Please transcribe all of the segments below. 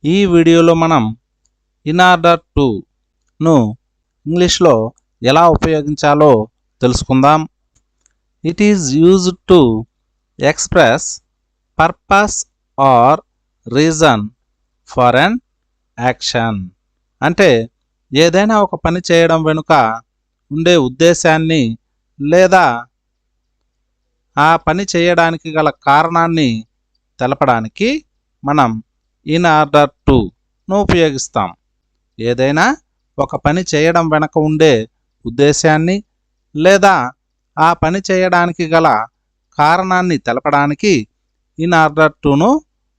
ఈ వీడియోలో మనం ఇన్ ఆర్డర్ టు ను ఇంగ్లీష్లో ఎలా ఉపయోగించాలో తెలుసుకుందాం. It is used to express purpose or reason for an action. అంటే ఏదైనా ఒక పని చేయడం వెనుక ఉండే ఉద్దేశాన్ని లేదా ఆ పని చేయడానికి గల కారణాన్ని తెలపడానికి మనం ఇన్ ఆర్డర్ టు ను ఉపయోగిస్తాం. ఏదైనా ఒక పని చేయడం వెనక ఉండే ఉద్దేశాన్ని లేదా ఆ పని చేయడానికి గల కారణాన్ని తెలపడానికి ఇన్ ఆర్డర్ టును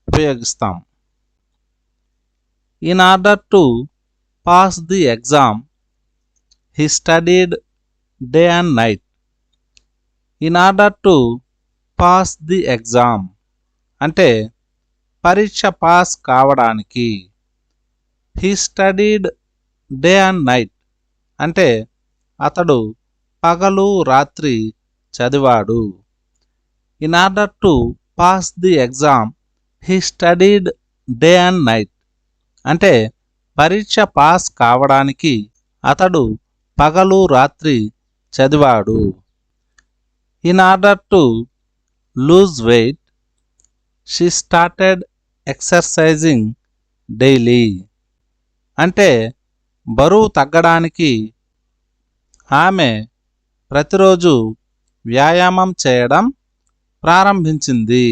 ఉపయోగిస్తాం. In order to pass the exam he studied day and night. In order to pass the exam అంటే పరీక్ష పాస్ కావడానికి. He studied day and night అంటే అతడు పగలు రాత్రి చదివాడు. In order to pass the exam he studied day and night అంటే పరీక్ష పాస్ కావడానికి అతడు పగలు రాత్రి చదివాడు. In order to lose weight she started exercising daily అంటే బరువు తగ్గడానికి ఆమె ప్రతిరోజు వ్యాయామం చేయడం ప్రారంభించింది.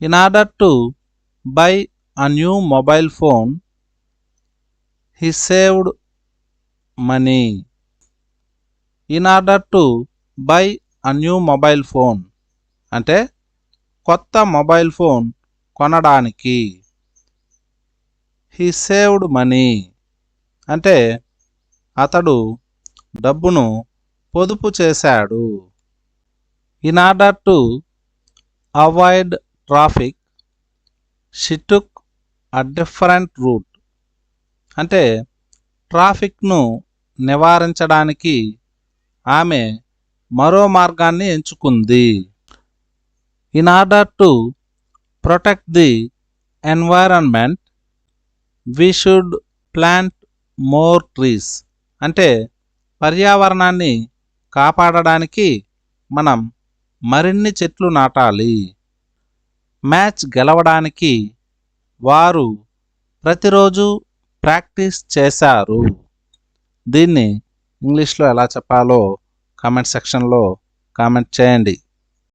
In order to buy a new mobile phone he saved money. In order to buy a new mobile phone అంటే కొత్త మొబైల్ ఫోన్ కొనడానికి. హీ సేవ్డ్ మనీ అంటే అతడు డబ్బును పొదుపు చేశాడు. In order to avoid traffic she took a different route అంటే ట్రాఫిక్ను నివారించడానికి ఆమె మరో మార్గాన్ని ఎంచుకుంది. In order to protect the environment we should plant more trees అంటే పర్యావరణాన్ని కాపాడడానికి మనం మరిన్ని చెట్లు నాటాలి. మ్యాచ్ గెలవడానికి వారు ప్రతిరోజు ప్రాక్టీస్ చేశారు. దీన్ని ఇంగ్లీష్లో ఎలా చెప్పాలో కామెంట్ సెక్షన్లో కామెంట్ చేయండి.